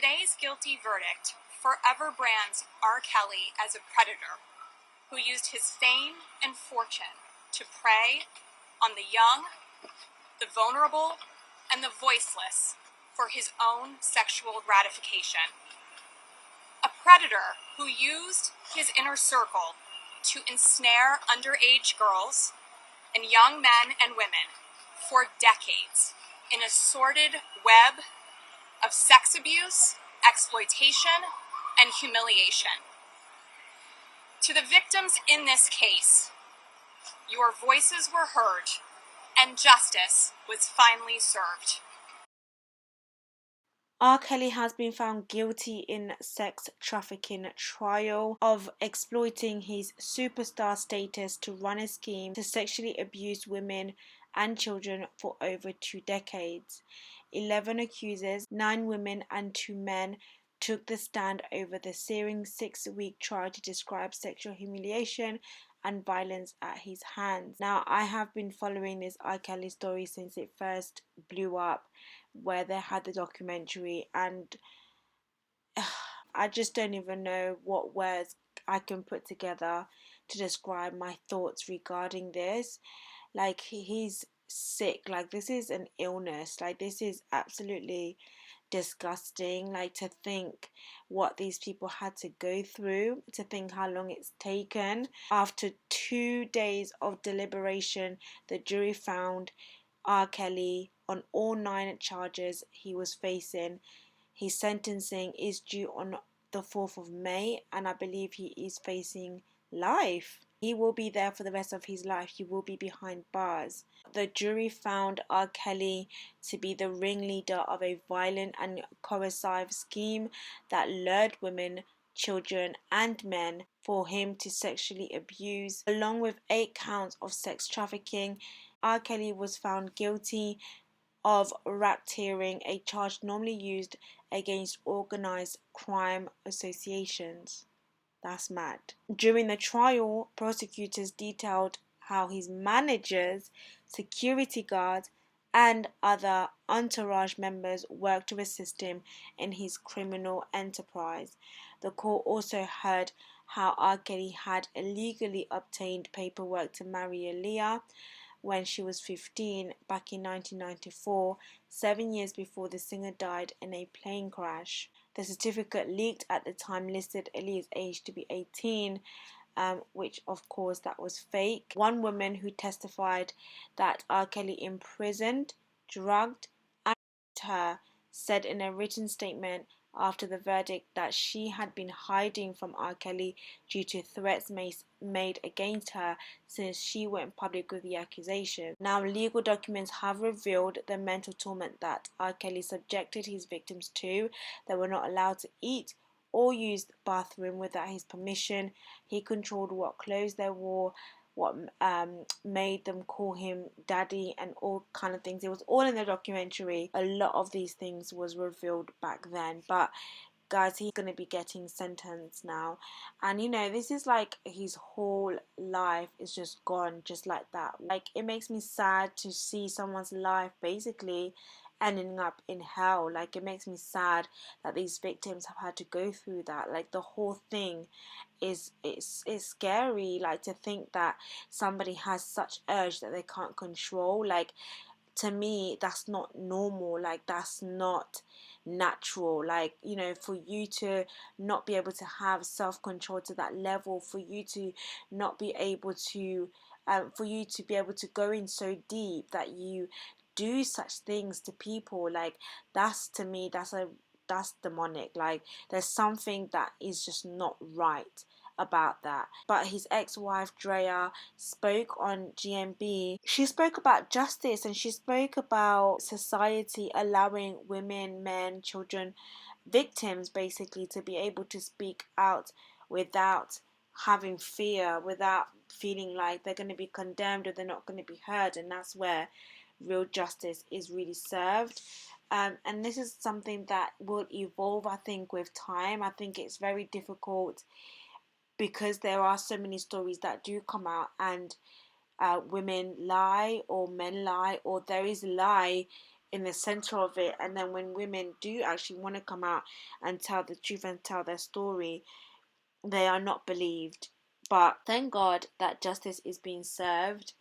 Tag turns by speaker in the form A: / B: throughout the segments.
A: Today's guilty verdict forever brands R.Kelly as a predator who used his fame and fortune to prey on the young, the vulnerable, and the voiceless for his own sexual gratification. A predator who used his inner circle to ensnare underage girls and young men and women for decades in a sordid web of sex abuse, exploitation, and humiliation. To the victims in this case, your voices were heard and justice was finally served.
B: R. Kelly has been found guilty in sex trafficking trial of exploiting his superstar status to run a scheme to sexually abuse women and children for over 2 decades. 11 accusers, 9 women and 2 men, took the stand over the searing 6-week trial to describe sexual humiliation and violence at his hands. Now, I have been following this R. Kelly story since it first blew up, where they had the documentary, and I just don't even know what words I can put together to describe my thoughts regarding this. Like, he's sick. Like, this is an illness. Like, this is absolutely disgusting. Like, to think what these people had to go through, to think how long it's taken. After 2 days of deliberation, the jury found R. Kelly on all 9 charges he was facing. His sentencing is due on the 4th of May, and I believe he is facing life. He will be there for the rest of his life. He will be behind bars. The jury found R. Kelly to be the ringleader of a violent and coercive scheme that lured women, children, and men for him to sexually abuse. Along with 8 counts of sex trafficking, R. Kelly was found guilty of racketeering, a charge normally used against organized crime associations. That's mad. During the trial, prosecutors detailed how his managers, security guards, and other entourage members worked to assist him in his criminal enterprise. The court also heard how R. Kelly had illegally obtained paperwork to marry Aaliyah when she was 15 back in 1994, 7 years before the singer died in a plane crash. The certificate leaked at the time listed Aaliyah's age to be 18, which of course that was fake. One woman who testified that R. Kelly imprisoned, drugged, and raped her said in a written statement after the verdict that she had been hiding from R. Kelly due to threats made against her since she went public with the accusation. Now, legal documents have revealed the mental torment that R. Kelly subjected his victims to. They were not allowed to eat or use the bathroom without his permission. He controlled what clothes they wore, what made them call him daddy, and all kind of things. It was all in the documentary. A lot of these things was revealed back then, but guys, he's going to be getting sentenced now, and this is like his whole life is just gone just like that. Like, it makes me sad to see someone's life basically ending up in hell. Like, it makes me sad that these victims have had to go through that. Like, the whole thing is it's scary, like, to think that somebody has such urge that they can't control. Like, to me, that's not normal. Like, that's not natural. Like, for you to not be able to have self-control to that level, for you to not be able to for you to be able to go in so deep that you do such things to people, like, that's, to me, that's demonic. Like, there's something that is just not right about that. But his ex-wife Drea spoke on GMB. She spoke about justice, and she spoke about society allowing women, men, children, victims basically, to be able to speak out without having fear, without feeling like they're going to be condemned or they're not going to be heard. And that's where real justice is really served. And this is something that will evolve, I think, with time. I think it's very difficult because there are so many stories that do come out, and women lie or men lie, or there is lie in the center of it, and then when women do actually want to come out and tell the truth and tell their story, they are not believed. But thank God that justice is being served,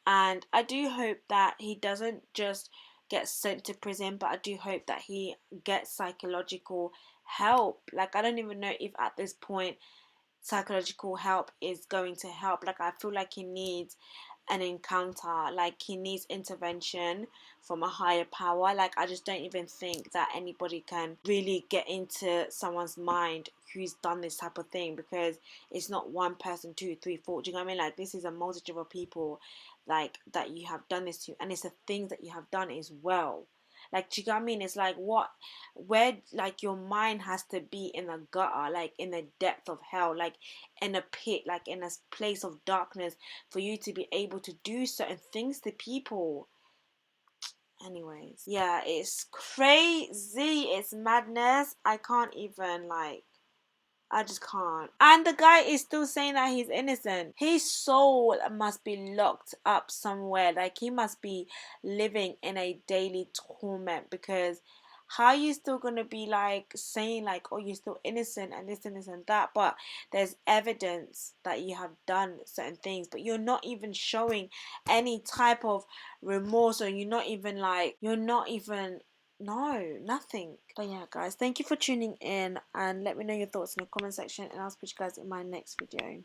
B: and I do hope that he doesn't just get sent to prison, but I do hope that he gets psychological help. Like, I don't even know if at this point psychological help is going to help. Like, I feel like he needs an encounter, like he needs intervention from a higher power. Like, I just don't even think that anybody can really get into someone's mind who's done this type of thing, because it's not one person, two, three, four. Do you know what I mean? Like, this is a multitude of people like that you have done this to, and it's the things that you have done as well. Like, do you know what I mean? It's like, what, where, like, your mind has to be in the gutter, like in the depth of hell, like in a pit, like in a place of darkness, for you to be able to do certain things to people. Anyways, yeah, it's crazy. It's madness. I can't even, like, I just can't. And the guy is still saying that he's innocent. His soul must be locked up somewhere. Like, he must be living in a daily torment, because how are you still gonna be like saying like, oh, you're still innocent and this and that, but there's evidence that you have done certain things, but you're not even showing any type of remorse, or you're not even, no, nothing. But yeah, guys, thank you for tuning in, and let me know your thoughts in the comment section, and I'll speak to you guys in my next video.